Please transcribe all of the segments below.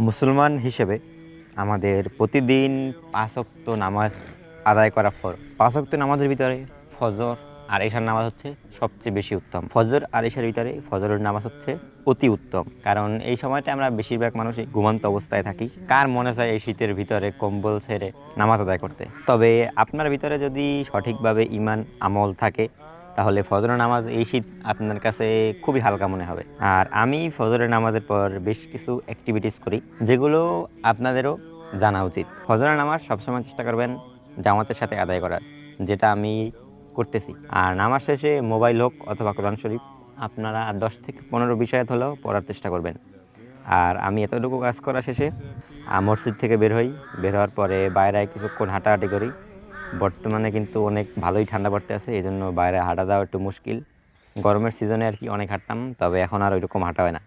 মুসলমান হিসেবে আমাদের প্রতিদিন 5 ওয়াক্ত নামাজ আদায় করা ফরজ। 5 ওয়াক্ত নামাজের ভিতরে ফজর আর এশার নামাজ হচ্ছে সবচেয়ে বেশি উত্তম। ফজর আর এশার ভিতরে ফজরের নামাজ হচ্ছে অতি উত্তম, কারণ এই সময়টা আমরা বেশিরভাগ মানুষই ঘুমন্ত অবস্থায় থাকি। কার মনে চায় এই শীতের ভিতরে কম্বল ছেড়ে নামাজ আদায় করতে? তবে আপনার ভিতরে যদি সঠিকভাবে ঈমান আমল থাকে তাহলে ফজরের নামাজ এই শীত আপনার কাছে খুবই হালকা মনে হবে। আর আমি ফজরের নামাজের পর বেশ কিছু অ্যাক্টিভিটিস করি যেগুলো আপনাদেরও জানা উচিত। ফজরের নামাজ সবসময় চেষ্টা করবেন জামাতের সাথে আদায় করার, যেটা আমি করতেছি। আর নামাজ শেষে মোবাইল হোক অথবা কোরআন শরীফ আপনারা 10 থেকে 15 বিষয়াত হলেও পড়ার চেষ্টা করবেন। আর আমি এতটুকু কাজ করা শেষে মসজিদ থেকে বের হই। বের হওয়ার পরে বাইরে কিছুক্ষণ হাঁটাহাঁটি করি। বর্তমানে কিন্তু অনেক ভালোই ঠান্ডা পড়তে আছে, এই জন্য বাইরে হাঁটা দেওয়া একটু মুশকিল। গরমের সিজনে আর কি অনেক হাঁটতাম, তবে এখন আর ওইরকম হাঁটা হয় না।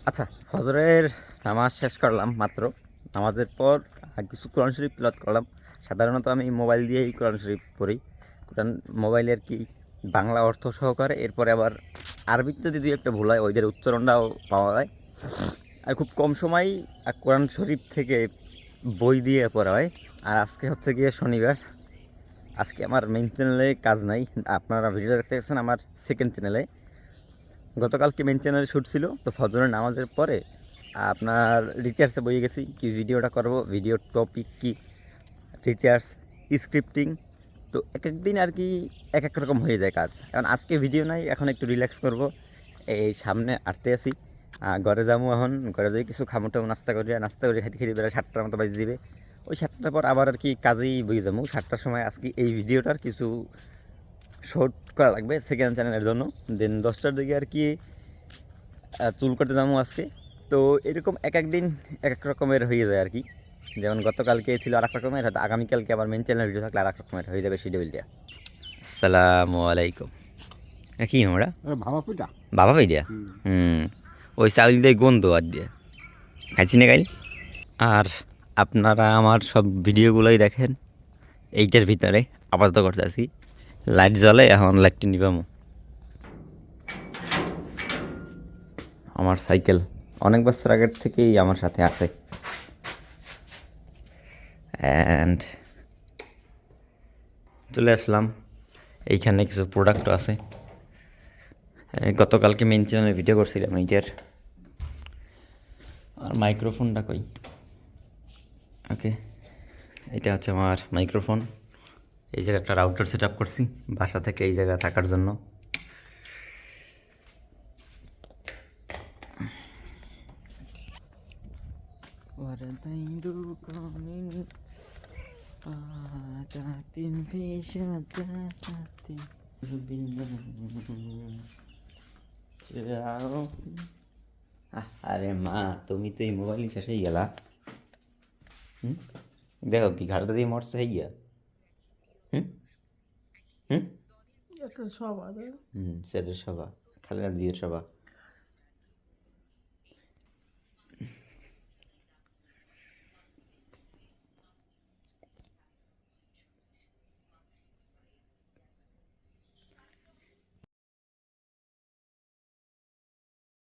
আচ্ছা, ফজরের নামাজ শেষ করলাম মাত্র। নামাজের পর কিছু কোরআন শরীফ তিলাওয়াত করলাম। সাধারণত আমি মোবাইল দিয়েই কোরআন শরীফ পড়ি। কোরআন মোবাইলে আর কি বাংলা অর্থ সহকারে, এরপরে আবার আরবিতে যদি দুই একটা ভুল হয় ওইদের উচ্চারণটাও পাওয়া যায়। আর খুব কম সময়ই কোরআন শরীফ থেকে বই দিয়ে পড়া হয়। আর আজকে হচ্ছে গিয়ে শনিবার। আজকে আমার মেইন চ্যানেলে কাজ নাই, আপনারা ভিডিও দেখতে গেছেন আমার সেকেন্ড চ্যানেলে। গতকালকে মেন চ্যানেলে শ্যুট ছিল, তো ফজরের নামাজের পরে আপনার রিচার্জে বয়ে গেছি কি ভিডিওটা করব, ভিডিওর টপিক কি, রিচার্জ, স্ক্রিপ্টিং। তো এক এক দিন আর কি এক এক রকম হয়ে যায় কাজ। এখন আজকে ভিডিও নাই, এখন একটু রিল্যাক্স করব। এই সামনে আটতে আসি, ঘরে যাবো। এখন ঘরে যাই কিছু খামোটামো নাস্তা করি, নাস্তা করে খেতে খেতে বেলা 7টার মতো বাজে দিবে। ওই 7টার পর আবার আর কি কাজেই বয়ে যাবো। 7টার সময় আজকে এই ভিডিওটার কিছু শর্ট করা লাগবে সেকেন্ড চ্যানেলের জন্য। দেন 10টার দিকে আর কি চুল কাটতে যাবো আজকে। তো এরকম এক এক দিন এক এক রকমের হয়ে যায় আর কি। যেমন গতকালকে ছিল আর এক রকমের, হয়তো আগামীকালকে আবার মেন চ্যানেল ভিডিও থাকলে আর এক রকমের হয়ে যাবে শিডিউলটা। আসসালামু আলাইকুম। কি আমরা ভাবা পিঠা বাবা ভাই দিয়া ওই চাউল দিয়ে গন্ধ আর দিয়ে খাইছি না গাইল। আর আপনারা আমার সব ভিডিওগুলোই দেখেন এইটার ভিতরে আপাতত করতে আছি। লাইট জ্বলে, এখন লাইটটি নিবামো। আমার সাইকেল অনেক বছর আগের থেকেই আমার সাথে আছে। অ্যান্ড চলে আসলাম, এইখানে কিছু প্রোডাক্টও আছে। গতকালকে মেন চ্যানেলে ভিডিও করছিলাম এইটার। আর মাইক্রোফোনটা কই? ওকে, এটা হচ্ছে আমার মাইক্রোফোন। এই জায়গায় একটা রাউটার সেট আপ করছি বাসা থেকে এই জায়গায় থাকার জন্য। আরে মা, তুমি তো এই মোবাইল শেষ হয়ে গেলা। দেখো কি ঘাড়টা দিয়ে মরছে হয়ে গিয়া। হুম হুম একটা সব আছে। সেটের সভা, খালেদা জিয়ার সভা।